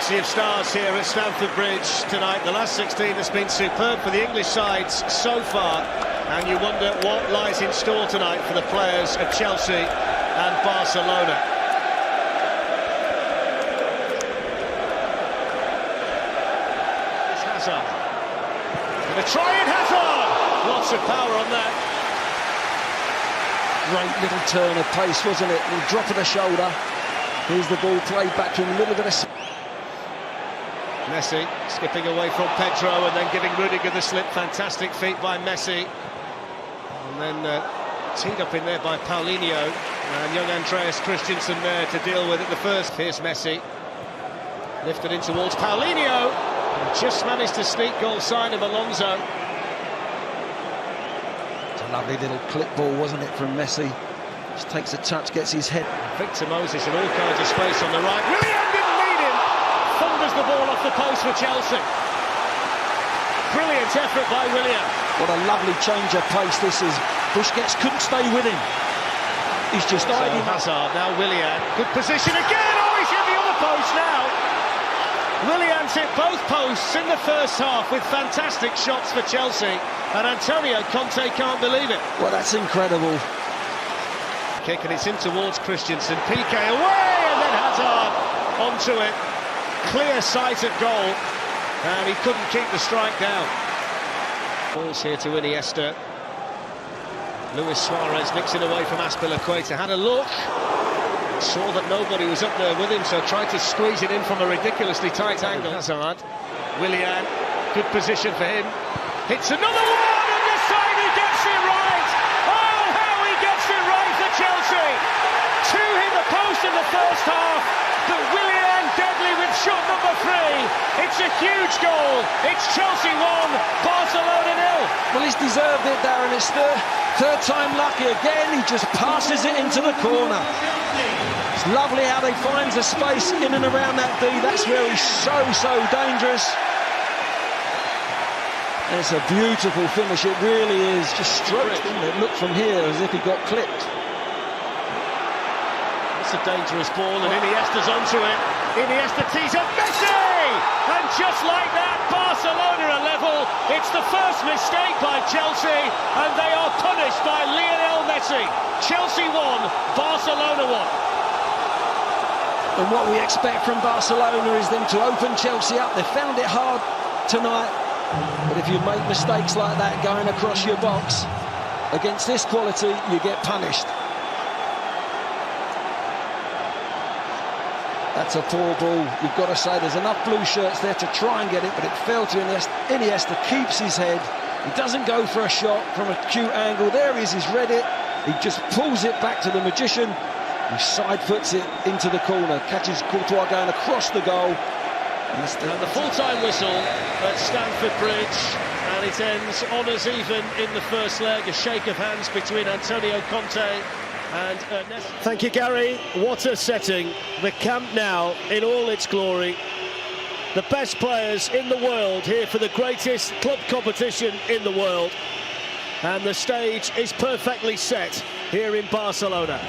Galaxy of stars here at Stamford Bridge tonight. The last 16 has been superb for the English sides so far, and you wonder what lies in store tonight for the players of Chelsea and Barcelona. It's Hazard. Gonna try it, Hazard! Lots of power on that. Great little turn of pace, wasn't it? The drop of the shoulder. Here's the ball played back to him, a little bit of... Messi skipping away from Pedro and then giving Rudiger the slip. Fantastic feat by Messi. And then teed up in there by Paulinho. And young Andreas Christensen there to deal with it the first. Here's Messi. Lifted in towards Paulinho. And just managed to sneak goal sign of Alonso. It's a lovely little clip ball, wasn't it, from Messi? Just takes a touch, gets his head. Victor Moses in all kinds of space on the right. Willian didn't need him. Thunders the ball off the post for Chelsea. Brilliant effort by Willian. What a lovely change of pace this is. Busquets couldn't stay with him. He's just hiding. Hazard, now Willian. Good position again. Oh, he's hit the other post now. Willian's hit both posts in the first half with fantastic shots for Chelsea. And Antonio Conte can't believe it. Well, that's incredible. Kick, and it's in towards Christensen. PK away, and then Hazard onto it. Clear sight of goal, and he couldn't keep the strike down. Balls here to Iniesta. Luis Suarez mixing away from Azpilicueta. Had a look, saw that nobody was up there with him, so tried to squeeze it in from a ridiculously tight angle. Hazard, Willian, good position for him. Hits another one, and this time he gets it right. Oh, how he gets it right for Chelsea. Two hit the post in the first half, but Willian deadly with shot number 3. It's a huge goal. It's Chelsea 1, Barcelona 0. Well, he's deserved it, Darren. It's the third time lucky again. He just passes it into the corner. It's lovely how they finds a space in and around that D. That's where he's so dangerous. It's a beautiful finish, it really is. Just stroked, didn't it? Looked from here as if he got clipped. It's a dangerous ball, and Iniesta's onto it. Iniesta tees up Messi! And just like that, Barcelona are level. It's the first mistake by Chelsea, and they are punished by Lionel Messi. Chelsea 1, Barcelona 1. And what we expect from Barcelona is them to open Chelsea up. They found it hard tonight. But if you make mistakes like that going across your box against this quality, you get punished. That's a poor ball. You've got to say there's enough blue shirts there to try and get it, but it fell to Iniesta. Iniesta keeps his head. He doesn't go for a shot from a cute angle. There he is, he's read it. He just pulls it back to the magician. He side foots it into the corner, catches Courtois going across the goal. And the full-time whistle at Stamford Bridge, and it ends honours even in the first leg. A shake of hands between Antonio Conte and Ernest. Thank you, Gary. What a setting. The Camp Nou in all its glory. The best players in the world here for the greatest club competition in the world. And the stage is perfectly set here in Barcelona.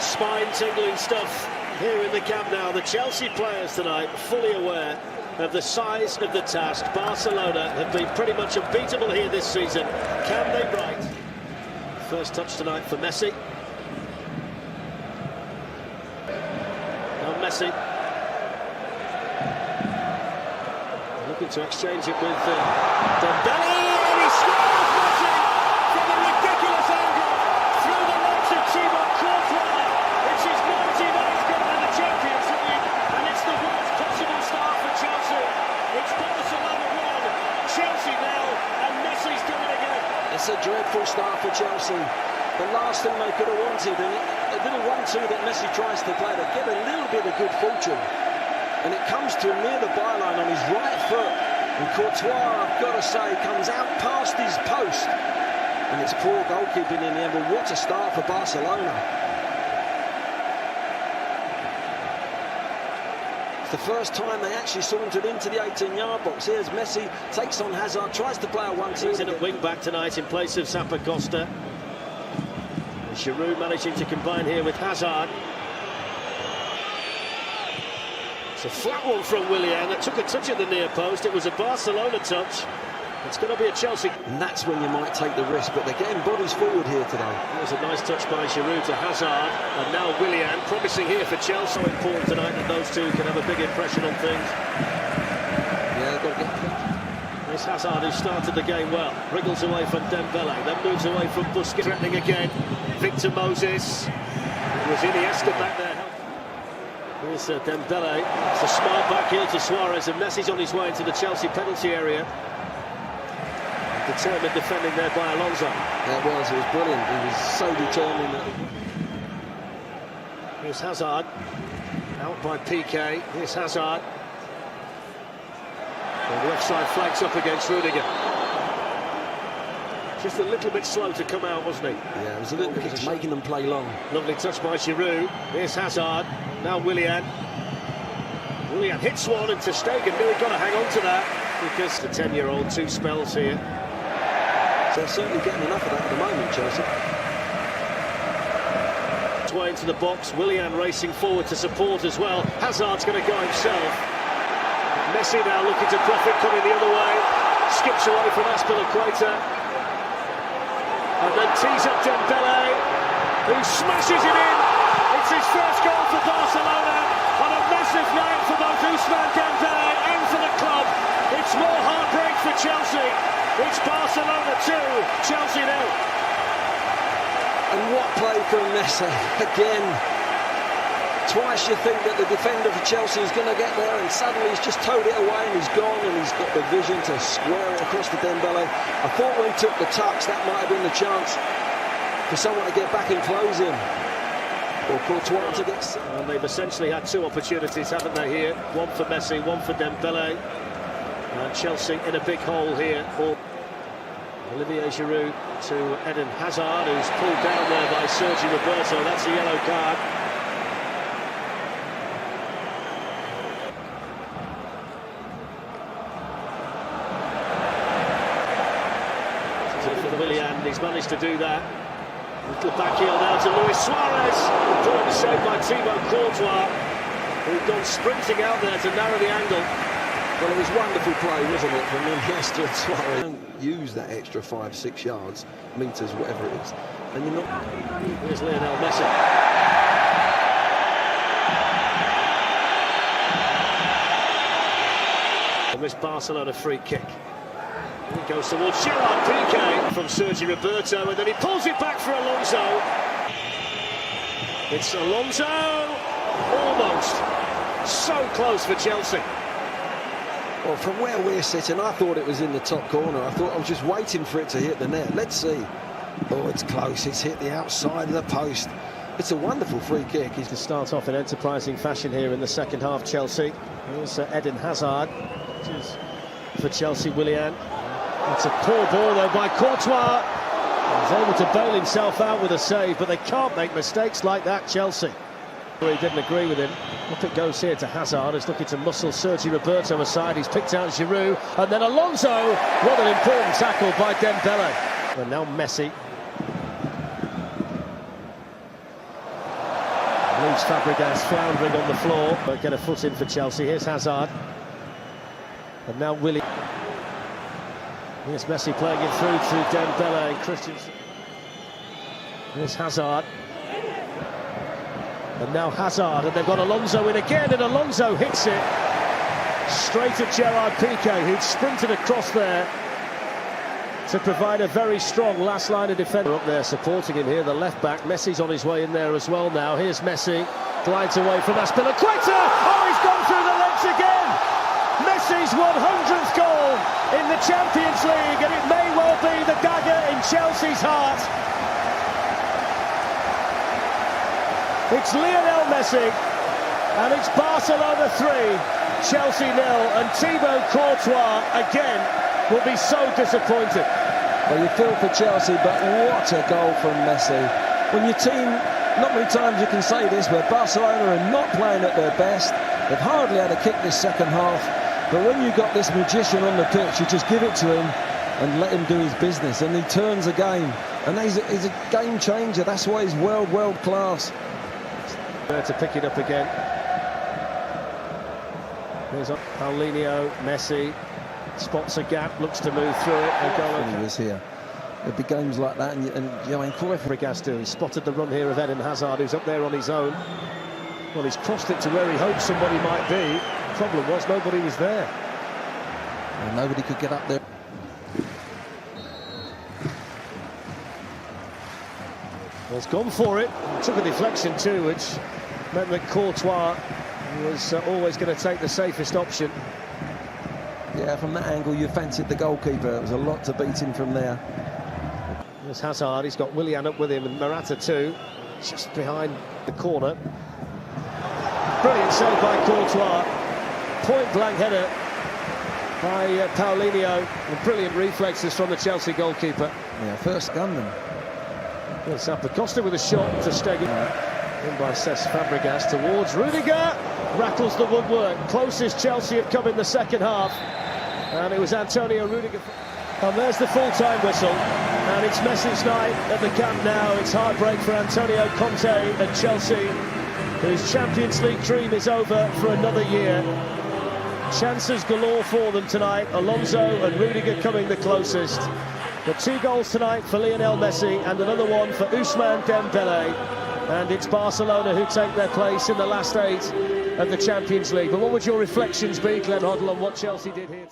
Spine-tingling stuff here in the Camp Nou. The Chelsea players tonight fully aware of the size of the task. Barcelona have been pretty much unbeatable here this season. Can they right? First touch tonight for Messi. Now Messi. Looking to exchange it with Dembele. And he scores, Messi, from a ridiculous angle through the legs of Thibaut Courtois. It's his 99th goal in the Champions League, and it's the worst possible start for Chelsea. It's Barcelona 1, Chelsea 0, and Messi's done it again. It's a dreadful start for Chelsea. The last thing they could have wanted, and a little 1-2 that Messi tries to play to get a little bit of good fortune. And it comes to him near the byline on his right foot. And Courtois, I've got to say, comes out past his post. And it's poor goalkeeping in the end, but what a start for Barcelona. It's the first time they actually sauntered into the 18-yard box. Here's Messi, takes on Hazard, tries to play a 1-2. He's in at wing-back tonight in place of Costa. Giroud managing to combine here with Hazard. It's a flat one from Willian that took a touch at the near post. It was a Barcelona touch. It's going to be a Chelsea. And that's when you might take the risk, but they're getting bodies forward here today. It was a nice touch by Giroud to Hazard, and now Willian promising here for Chelsea. So important tonight that those two can have a big impression on things. Yeah, they've got to get... This Hazard, who started the game well, wriggles away from Dembele, then moves away from Busquets, threatening again. Victor Moses. It was Iniesta back there. Here's Dembele. It's a smart back heel to Suarez, and Messi's on his way into the Chelsea penalty area. Determined defending there by Alonso. It was brilliant. He was so determined. Here's Hazard. Out by Piqué. Here's Hazard. Well, the offside flag's up against Rudiger. Just a little bit slow to come out, wasn't he? Yeah, it was a little bit just making them play long. Lovely touch by Giroud. Here's Hazard. Now Willian. Willian hits one, and Ter Stegen really got to hang on to that, because the 10-year-old, 2 spells here. So they're certainly getting enough of that at the moment, Chelsea. Way into the box. Willian racing forward to support as well. Hazard's going to go himself. Messi now looking to profit, coming the other way. Skips away from Azpilicueta. And then tees up Dembele, who smashes it in. It's his first goal for Barcelona on a massive night for both Ousmane Dembele and for the club. It's more heartbreak for Chelsea. It's Barcelona 2, Chelsea 0. And what play from Messi again. Twice you think that the defender for Chelsea is going to get there, and suddenly he's just towed it away and he's gone, and he's got the vision to square it across to Dembele. I thought when he took the touch, that might have been the chance for someone to get back and close him, or Courtois to get... And they've essentially had 2 opportunities, haven't they, here? One for Messi, one for Dembele. And Chelsea in a big hole here for Olivier Giroud to Eden Hazard, who's pulled down there by Sergi Roberto. That's a yellow card. For Willian, he's managed to do that. Little back heel now to Luis Suarez. Important save by Thibaut Courtois, who'd gone sprinting out there to narrow the angle. Well, it was wonderful play, wasn't it, from Iniesta and Suarez. Don't use that extra 5-6 yards, metres, whatever it is. And you're not... Here's Lionel Messi. And this Barcelona free kick. He goes towards Gerard Piqué from Sergi Roberto, and then he pulls it back for Alonso. It's Alonso, almost. So close for Chelsea. Well, from where we're sitting, I thought it was in the top corner. I was just waiting for it to hit the net. Let's see. Oh, it's close. It's hit the outside of the post. It's a wonderful free kick. He's to start off in enterprising fashion here in the second half, Chelsea. Here's Eden Hazard. Which is for Chelsea, Willian. It's a poor ball, though, by Courtois. He's able to bail himself out with a save, but they can't make mistakes like that, Chelsea. He didn't agree with him. Up it goes here to Hazard, who's looking to muscle Sergi Roberto aside. He's picked out Giroud, and then Alonso. What an important tackle by Dembele. And now Messi. Leaves Fabregas floundering on the floor, but get a foot in for Chelsea. Here's Hazard. And now Willian. Here's Messi playing it through to Dembele and Christensen. Here's Hazard. And now Hazard, and they've got Alonso in again, and Alonso hits it straight at Gerard Piqué, who'd sprinted across there to provide a very strong last line of defender. Up there supporting him here, the left back. Messi's on his way in there as well now. Here's Messi, glides away from Azpilicueta. Oh, he's gone through the legs again. Messi's 100th goal in the Champions League, and it may well be the dagger in Chelsea's heart. It's Lionel Messi, and it's Barcelona 3, Chelsea 0, and Thibaut Courtois again will be so disappointed. Well, you feel for Chelsea, but what a goal from Messi. When your team, not many times you can say this, where Barcelona are not playing at their best, They've hardly had a kick this second half, but when you've got this magician on the pitch, you just give it to him and let him do his business, and he turns a game. And he's a game changer. That's why he's world class. There to pick it up again. There's Paulinho, Messi spots a gap, looks to move through it. And he was here. There'd be games like that, and you know, Fabregas doing. Spotted the run here of Eden Hazard, who's up there on his own. Well, he's crossed it to where he hoped somebody might be. The problem was nobody was there. And nobody could get up there. Well, he's gone for it. Took a deflection too, which meant that Courtois was always going to take the safest option. Yeah, from that angle you fancied the goalkeeper. It was a lot to beat him from there. There's Hazard, he's got Willian up with him, and Morata too, just behind the corner. Brilliant save by Courtois. Point-blank header by Paulinho. And brilliant reflexes from the Chelsea goalkeeper. Yeah, first gunman. Well, Costa with a shot to Stegen. In by Cesc Fabregas towards Rudiger. Rattles the woodwork. Closest Chelsea have come in the second half. And it was Antonio Rudiger. And there's the full-time whistle. And it's Messi's night at the Camp Nou. It's heartbreak for Antonio Conte and Chelsea, whose Champions League dream is over for another year. Chances galore for them tonight. Alonso and Rudiger coming the closest. But 2 goals tonight for Lionel Messi and another one for Ousmane Dembele. And it's Barcelona who take their place in the last 8 of the Champions League. But what would your reflections be, Glenn Hoddle, on what Chelsea did here?